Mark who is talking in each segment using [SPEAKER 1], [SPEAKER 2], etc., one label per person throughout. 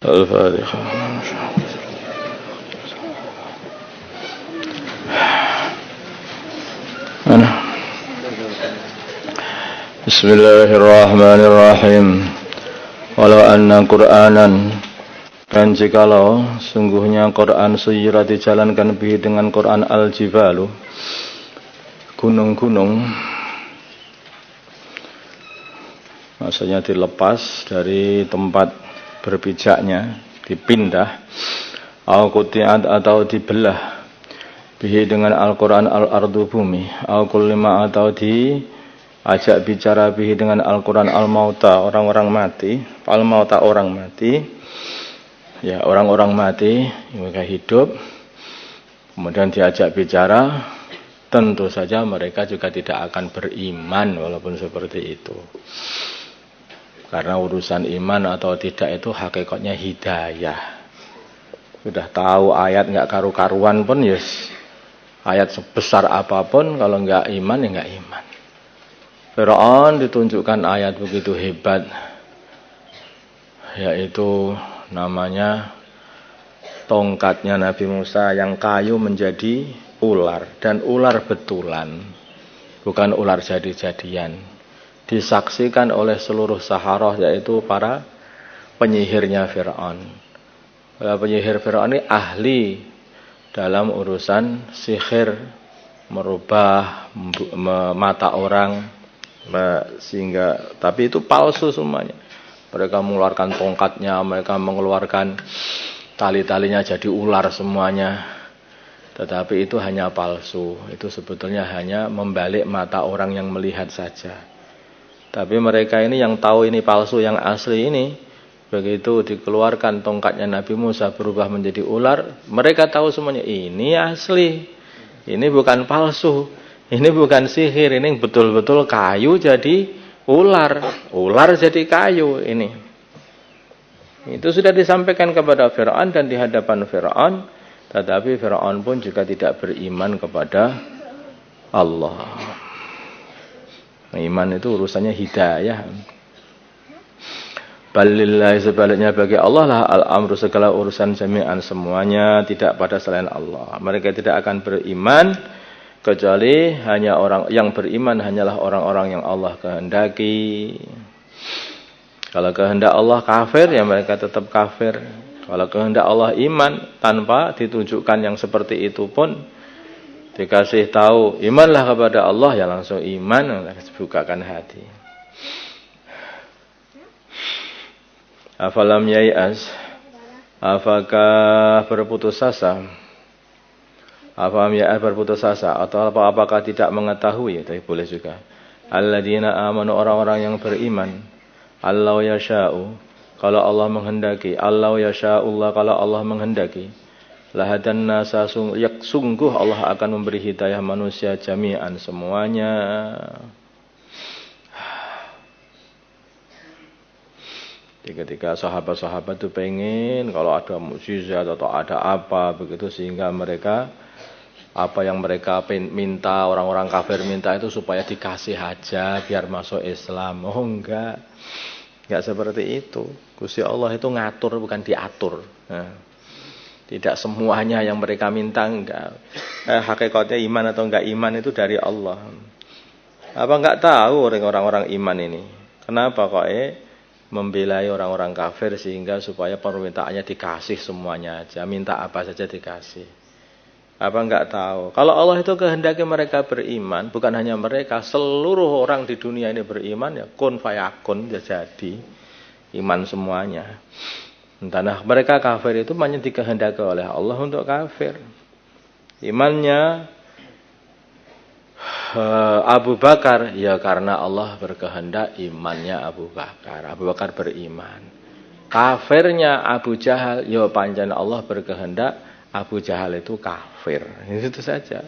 [SPEAKER 1] Al-Fatihah. Bismillahirrahmanirrahim. Walau anna Qur'anan, dan jikalau sungguhnya Quran suyirat dijalankan bihi dengan Quran al-jibalu, gunung-gunung, maksudnya dilepas dari tempat berpijaknya, dipindah, au quti'at atau dibelah, bihi dengan Al-Quran al-ardu bumi, au kullima atau diajak bicara bihi dengan Al-Quran al-mauta orang-orang mati, al-mauta orang mati, ya orang-orang mati, mereka hidup, kemudian diajak bicara, tentu saja mereka juga tidak akan beriman walaupun seperti itu. Karena urusan iman atau tidak itu hakikatnya hidayah. Sudah tahu ayat nggak karu-karuan pun yes. Ayat sebesar apapun kalau nggak iman ya nggak iman. Fir'aun ditunjukkan ayat begitu hebat, yaitu namanya tongkatnya Nabi Musa yang kayu menjadi ular, dan ular betulan, bukan ular jadi-jadian. Disaksikan oleh seluruh Saharah, yaitu para penyihirnya Fir'aun. Penyihir Fir'aun ini ahli dalam urusan sihir, merubah mata orang, sehingga tapi itu palsu semuanya. Mereka mengeluarkan tongkatnya, mereka mengeluarkan tali-talinya jadi ular semuanya. Tetapi itu hanya palsu. Itu sebetulnya hanya membalik mata orang yang melihat saja. Tapi mereka ini yang tahu ini palsu, yang asli ini, begitu dikeluarkan tongkatnya Nabi Musa berubah menjadi ular, mereka tahu semuanya ini asli, ini bukan palsu, ini bukan sihir, ini betul-betul kayu jadi ular, ular jadi kayu ini. Itu sudah disampaikan kepada Fir'aun dan di hadapan Fir'aun, tetapi Fir'aun pun juga tidak beriman kepada Allah. Iman itu urusannya hidayah. Balillahi, sebaliknya bagi Allah lah al-amru, segala urusan jami'an semuanya, tidak pada selain Allah. Mereka tidak akan beriman kecuali hanya orang yang beriman hanyalah orang-orang yang Allah kehendaki. Kalau kehendak Allah kafir, ya mereka tetap kafir. Kalau kehendak Allah iman, tanpa ditunjukkan yang seperti itu pun, dikasih tahu imanlah kepada Allah, ya langsung iman, bukakan hati. Afalam yai'as, apakah berputus asa? Afalam yai'as berputus asa, atau apakah tidak mengetahui? Tapi boleh juga. Alladzina amanu, orang-orang yang beriman. Allah yasha'u, kalau Allah menghendaki. Allah yasha'ullah, kalau Allah menghendaki. Lahadan nasa, sungguh Allah akan memberi hidayah manusia jami'an semuanya. Ketika sahabat-sahabat itu pengen kalau ada mukjizat atau ada apa begitu, sehingga mereka apa yang mereka minta, orang-orang kafir minta itu supaya dikasih aja biar masuk Islam. Oh enggak seperti itu. Gusti Allah itu ngatur bukan diatur. Tidak semuanya yang mereka minta, enggak. Hakikatnya iman atau enggak iman itu dari Allah. Apa enggak tahu orang-orang iman ini? Kenapa kok membelai orang-orang kafir sehingga supaya permintaannya dikasih semuanya aja, minta apa saja dikasih. Apa enggak tahu? Kalau Allah itu kehendaki mereka beriman, bukan hanya mereka, seluruh orang di dunia ini beriman, ya kun fayakun, ya jadi iman semuanya. Entah mereka kafir itu hanya dikehendaki oleh Allah untuk kafir. Imannya Abu Bakar, ya karena Allah berkehendak imannya Abu Bakar. Abu Bakar beriman. Kafirnya Abu Jahal, ya pancen Allah berkehendak Abu Jahal itu kafir. Itu saja.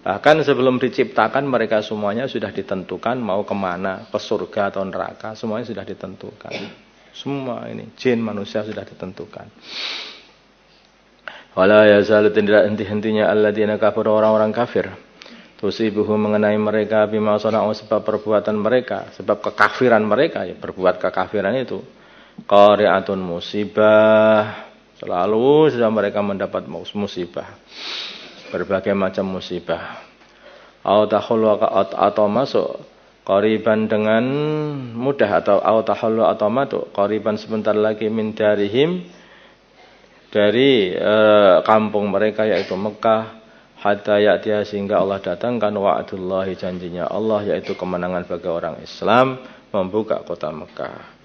[SPEAKER 1] Bahkan sebelum diciptakan mereka semuanya sudah ditentukan mau kemana, ke surga atau neraka, semuanya sudah ditentukan. Semua ini jin manusia sudah ditentukan. Wala yazalu, tidak henti-hentinya alladzina kafaru, orang-orang kafir. Tusibuhu, mengenai mereka bima sana'u, sebab perbuatan mereka, sebab kekafiran mereka, ya berbuat kekafiran itu. qari'atun musibah, selalu sudah mereka mendapat musibah, berbagai macam musibah. Atau masuk qariban dengan mudah, atau masuk qariban sebentar lagi min darihim, dari kampung mereka yaitu Mekah, hatta ya'tiya, sehingga Allah datangkan wa'adullahi, janjinya Allah, yaitu kemenangan bagi orang Islam membuka kota Mekah.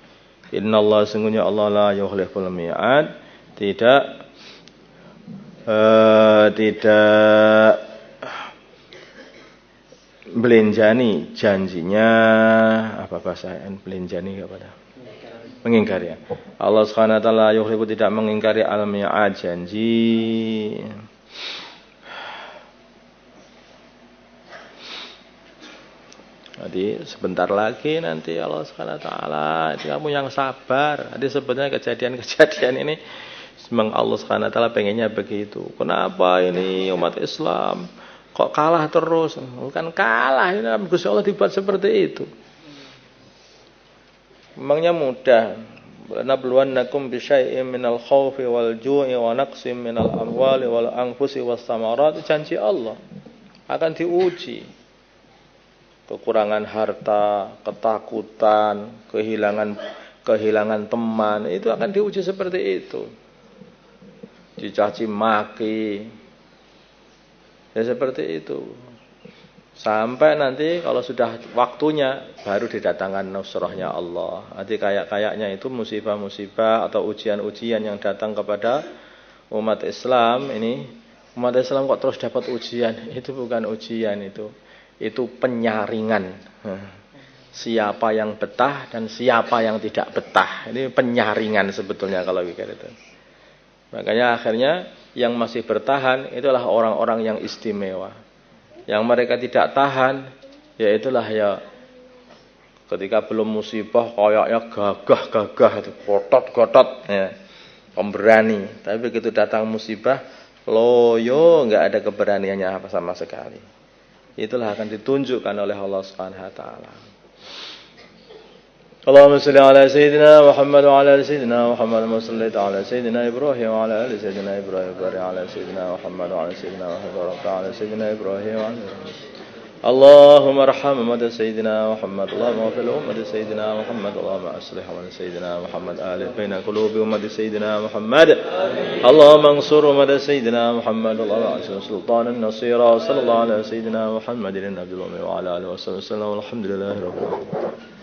[SPEAKER 1] Innallaha, sungguhnya Allah, la yukhliful mi'ad, tidak belenjani janjinya. Apa bahasa belenjani apa dah? Mengingkari ya. Allah Subhanahu wa taala yukhlifu, tidak mengingkari al-mi'ad, janji. Jadi sebentar lagi nanti Allah Subhanahu wa taala, kamu yang sabar. Jadi sebenarnya kejadian-kejadian ini memang Allah Subhanahu wa taala pengennya begitu. Kenapa ini umat Islam kok kalah terus? Bukan kalah, ini Gusti Allah dibuat seperti itu. Memangnya mudah. Nabluwannakum bisyai'in minal khaufi wal ju'i wa naqsim minal amwali wal anfusi was samarat, janji Allah akan diuji. Kekurangan harta, ketakutan, kehilangan teman, itu akan diuji seperti itu. Dicaci maki, ya seperti itu. Sampai nanti kalau sudah waktunya baru didatangkan nusrahnya Allah. Nanti kayaknya itu musibah-musibah atau ujian-ujian yang datang kepada umat Islam ini. Umat Islam kok terus dapat ujian? Itu bukan ujian itu penyaringan. Siapa yang betah dan siapa yang tidak betah. Ini penyaringan sebetulnya kalau pikir itu. Makanya akhirnya yang masih bertahan itulah orang-orang yang istimewa. Yang mereka tidak tahan, ya itulah ya ketika belum musibah kayaknya gagah itu, gotot ya, pemberani. Tapi begitu datang musibah, loyo, nggak ada keberaniannya apa sama sekali. Itulah akan ditunjukkan oleh Allah Subhanahu wa taala. Allahumma shalli ala sayyidina Muhammad wa ala ali sayyidina Muhammad, wa salli ala sayyidina Ibrahim wa ala ali sayyidina Ibrahim, wa ala sayyidina Muhammad wa ala sayyidina Muhammad wa ala sayyidina Ibrahim wa ala اللهم ارحم أمة سيدنا محمد، اللهم اغفر لأمة سيدنا محمد، اللهم أصلح أمة سيدنا محمد، ألف بين قلوب أمة سيدنا محمد، اللهم انصر أمة سيدنا محمد، اللهم أنصر سلطان النصيرا، صلى الله على سيدنا محمد النبي الأمي وعلى آله وصحبه وسلم، والحمد لله رب العالمين.